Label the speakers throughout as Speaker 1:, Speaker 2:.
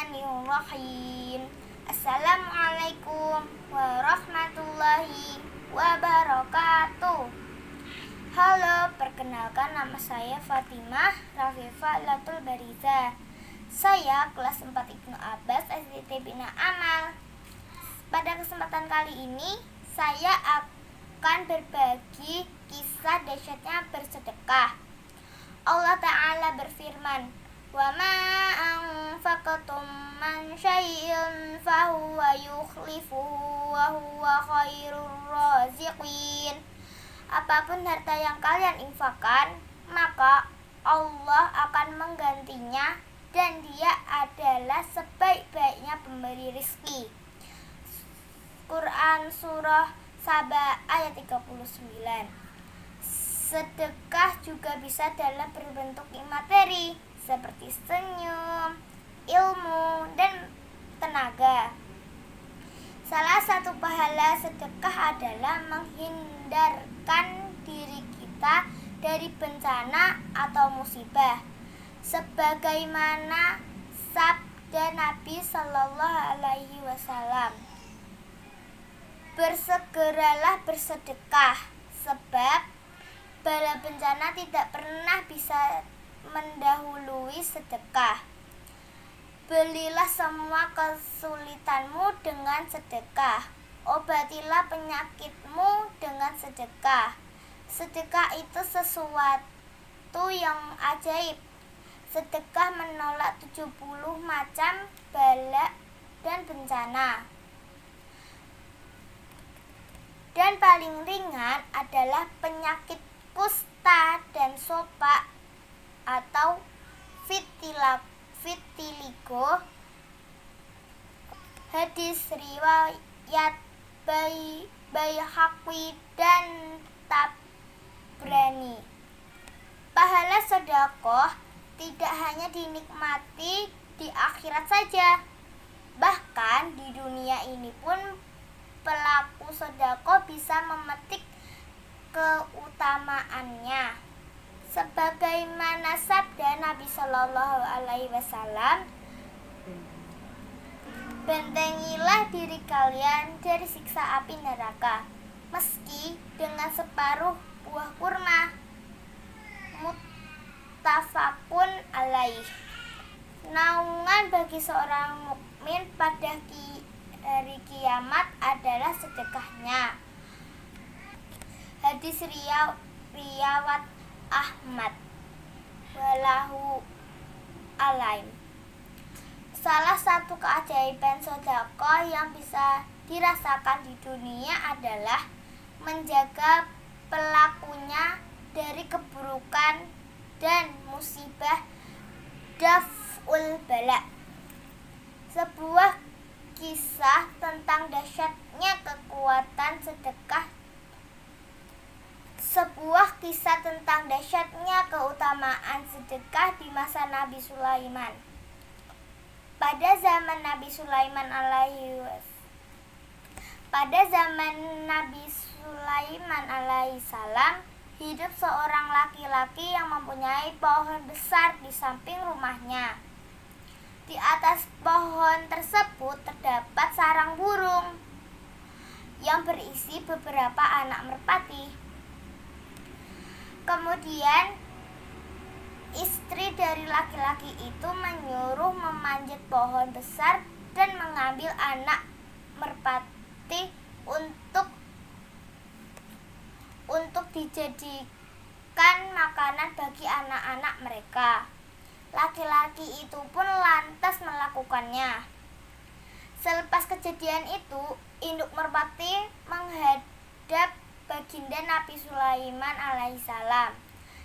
Speaker 1: Bismillahirrahmanirrahim. Assalamualaikum warahmatullahi wabarakatuh. Halo, perkenalkan nama saya Fatimah Rafifah Latul Bariza. Saya kelas 4 Ibnu Abbas SDT Bina Amal. Pada kesempatan kali ini saya akan berbagi kisah dahsyatnya bersedekah. Allah Ta'ala berfirman, "Wa ma anfaqtum min syai'in fahuwa yukhlifuhu wa huwa khairur raziqin." Apapun harta yang kalian infakkan, maka Allah akan menggantinya dan Dia adalah sebaik-baiknya pemberi rezeki. Quran Surah Saba ayat 39. Sedekah juga bisa dalam berbentuk materi seperti senyum, ilmu, dan tenaga. Salah satu pahala sedekah adalah menghindarkan diri kita dari bencana atau musibah, sebagaimana sabda Nabi Shallallahu Alaihi Wasallam, "Bersegeralah bersedekah, sebab bala bencana tidak pernah bisa mendahului sedekah. Belilah semua kesulitanmu dengan sedekah. Obatilah penyakitmu dengan sedekah." Sedekah itu sesuatu yang ajaib. Sedekah menolak 70 macam bala dan bencana. Dan paling ringan adalah penyakit kusta dan sopa atau vitiligo. Hadis riwayat Baihaqi dan Tabrani. Pahala sedekah tidak hanya dinikmati di akhirat saja, bahkan di dunia ini pun pelaku sedekah bisa memetik keutamaannya. Sebagaimana sabda Nabi Shallallahu Alaihi Wasallam, "Bentengilah diri kalian dari siksa api neraka, meski dengan separuh buah kurma." Muttafaqun alaih. Naungan bagi seorang mukmin pada hari kiamat adalah sedekahnya. Hadis riwayat Ahmad walahu alaim. Salah satu keajaiban sedekah yang bisa dirasakan di dunia adalah menjaga pelakunya dari keburukan dan musibah daf'ul bala. Sebuah kisah tentang dahsyatnya kekuatan sedekah. Sebuah kisah tentang dahsyatnya keutamaan sedekah di masa Nabi Sulaiman. Pada zaman Nabi Sulaiman alaihissalam, hidup seorang laki-laki yang mempunyai pohon besar di samping rumahnya. Di atas pohon tersebut terdapat sarang burung yang berisi beberapa anak merpati. Kemudian istri dari laki-laki itu menyuruh memanjat pohon besar dan mengambil anak merpati untuk dijadikan makanan bagi anak-anak mereka. Laki-laki itu pun lantas melakukannya. Selepas kejadian itu, induk merpati menghadap baginda Nabi Sulaiman alaihissalam.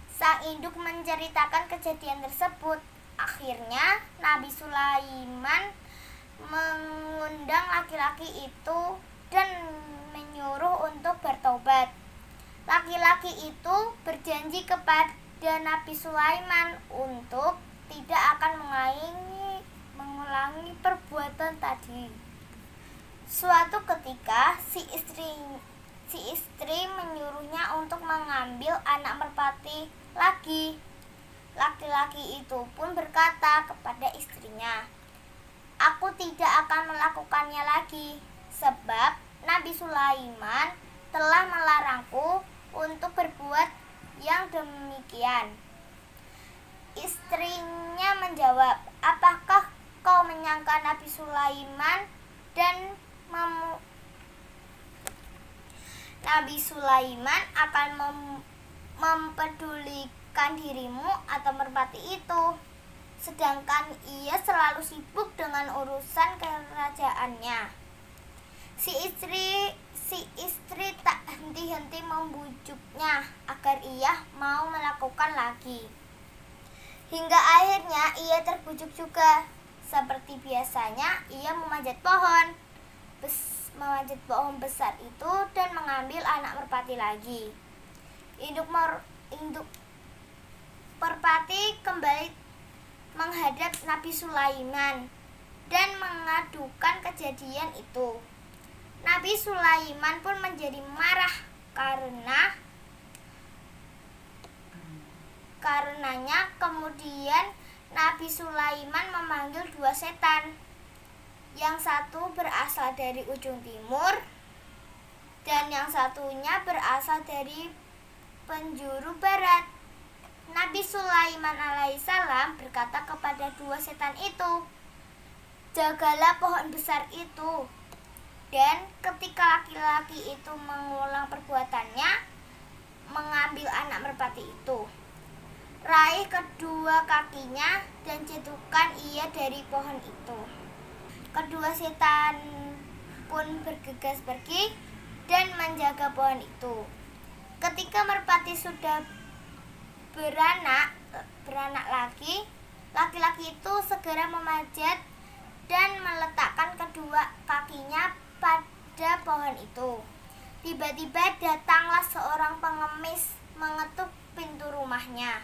Speaker 1: Sang induk menceritakan kejadian tersebut. Akhirnya Nabi Sulaiman mengundang laki-laki itu dan menyuruh untuk bertobat. Laki-laki itu berjanji kepada Nabi Sulaiman untuk tidak akan mengulangi perbuatan tadi. Suatu ketika si istri menyuruhnya untuk mengambil anak merpati lagi. Laki-laki itu pun berkata kepada istrinya, akan melakukannya lagi, sebab Nabi Sulaiman telah melarangku untuk berbuat yang demikian. Istrinya menjawab, apakah kau menyangka Nabi Sulaiman dan Nabi Sulaiman akan mempedulikan dirimu atau merpati itu, sedangkan ia selalu sibuk dengan urusan kerajaannya. Si istri tak henti-henti membujuknya agar ia mau melakukan lagi. Hingga akhirnya ia terbujuk juga. Seperti biasanya, ia memanjat pohon besar itu dan mengambil anak merpati lagi. Induk merpati kembali menghadap Nabi Sulaiman dan mengadukan kejadian itu. Nabi Sulaiman pun menjadi marah karenanya. Kemudian Nabi Sulaiman memanggil dua setan. Yang satu berasal dari ujung timur dan yang satunya berasal dari penjuru barat. Nabi Sulaiman alaihissalam berkata kepada dua setan itu, jagalah pohon besar itu. Dan ketika laki-laki itu mengulang perbuatannya, mengambil anak merpati itu, raih kedua kakinya dan jatuhkan ia dari pohon itu. Kedua setan pun bergegas pergi dan menjaga pohon itu. Ketika merpati sudah beranak lagi, laki-laki itu segera memanjat dan meletakkan kedua kakinya pada pohon itu. Tiba-tiba datanglah seorang pengemis mengetuk pintu rumahnya.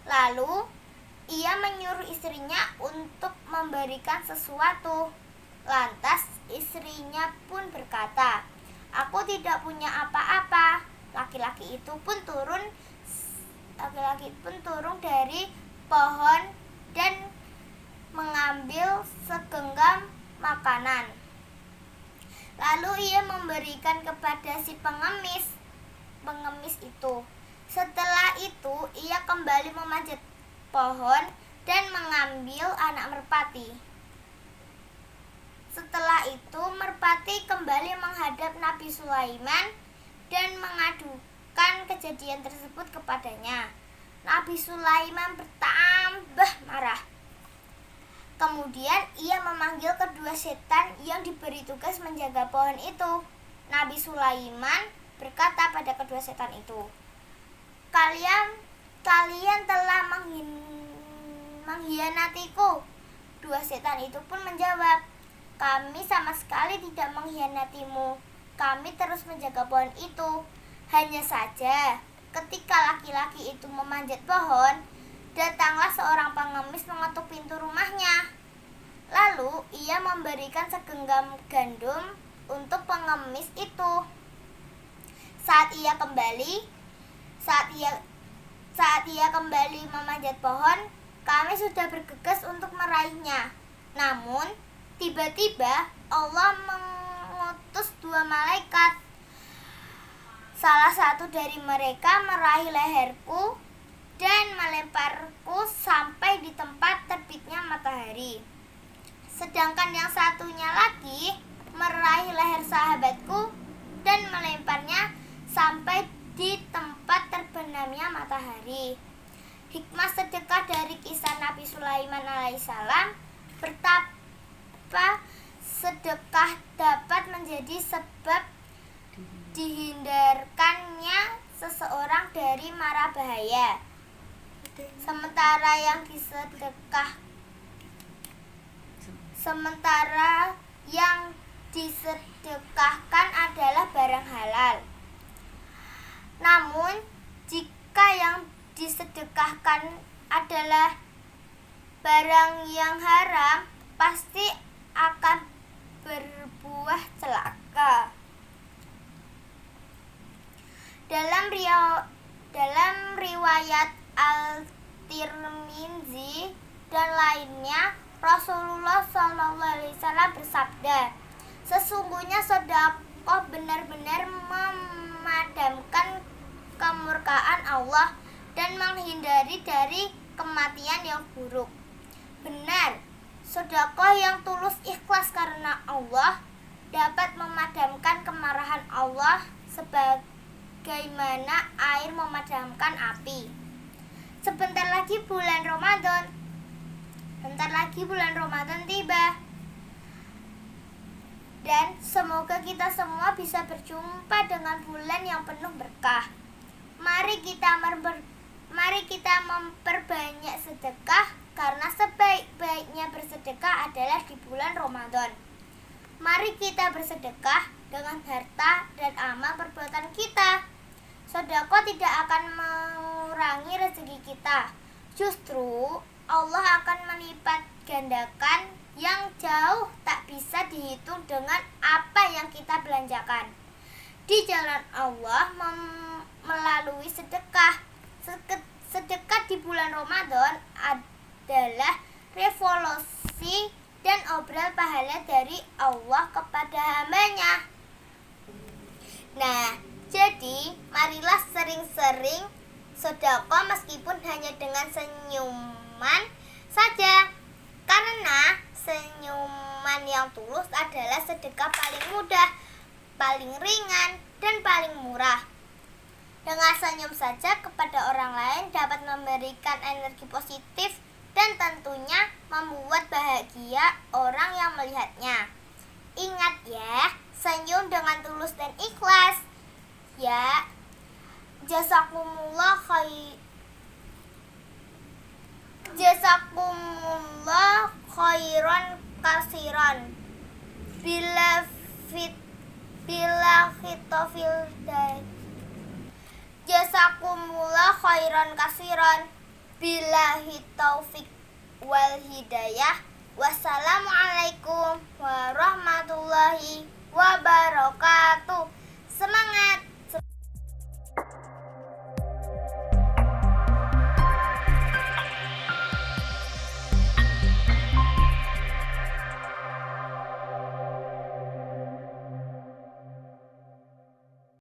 Speaker 1: Lalu ia menyuruh istrinya untuk memberikan sesuatu. Lantas istrinya pun berkata, aku tidak punya apa-apa. Laki-laki pun turun dari pohon dan mengambil segenggam makanan. Lalu ia memberikan kepada si pengemis itu. Setelah itu ia kembali memanjat pohon dan mengambil anak merpati. Setelah itu merpati kembali menghadap Nabi Sulaiman dan mengadukan kejadian tersebut kepadanya. Nabi Sulaiman bertambah marah. Kemudian ia memanggil kedua setan yang diberi tugas menjaga pohon itu. Nabi Sulaiman berkata pada kedua setan itu, Kalian telah mengkhianatiku. Dua setan itu pun menjawab, kami sama sekali tidak mengkhianatimu. Kami terus menjaga pohon itu. Hanya saja ketika laki-laki itu memanjat pohon, datanglah seorang pengemis mengetuk pintu rumahnya. Lalu ia memberikan segenggam gandum untuk pengemis itu. Saat ia kembali memanjat pohon, kami sudah bergegas untuk meraihnya. Namun, tiba-tiba Allah mengutus dua malaikat. Salah satu dari mereka meraih leherku dan melemparku sampai di tempat terbitnya matahari. Sedangkan yang satunya lagi meraih leher sahabatku dan melemparnya sampai di tempat terbenamnya matahari. Hikmah sedekah dari kisah Nabi Sulaiman alaihissalam, betapa sedekah dapat menjadi sebab dihindarkannya seseorang dari mara bahaya. Sementara yang disedekahkan adalah barang halal. Namun, jika yang disedekahkan adalah barang yang haram, pasti akan berbuah celaka. Dalam riwayat Al-Tirmizi dan lainnya, Rasulullah SAW bersabda, sesungguhnya sedekah benar-benar memadamkan kemurkaan Allah dan menghindari dari kematian yang buruk. Benar, sedekah yang tulus ikhlas karena Allah dapat memadamkan kemarahan Allah sebagaimana air memadamkan api. Sebentar lagi bulan Ramadan tiba. Dan semoga kita semua bisa berjumpa dengan bulan yang penuh berkah. Mari kita memperbanyak sedekah, karena sebaik-baiknya bersedekah adalah di bulan Ramadan. Mari kita bersedekah dengan harta dan amal perbuatan kita. Sedekah tidak akan mengurangi rezeki kita. Justru Allah akan melipat gandakan yang jauh tak bisa dihitung dengan apa yang kita belanjakan di jalan Allah melalui sedekah. Sedekah di bulan Ramadan adalah revolusi dan obral pahala dari Allah kepada hambanya. Nah, jadi marilah sering-sering sedekah meskipun hanya dengan senyuman saja, karena senyuman yang tulus adalah sedekah paling mudah, paling ringan, dan paling murah. Dengan senyum saja kepada orang lain dapat memberikan energi positif dan tentunya membuat bahagia orang yang melihatnya. Ingat ya, senyum dengan tulus dan ikhlas. Ya, jazakumullah khairan kasiran. Bila khitofil dan jazakumullah khairan kasiran. Billahi taufik wal hidayah. Wassalamualaikum warahmatullahi wabarakatuh. Semangat!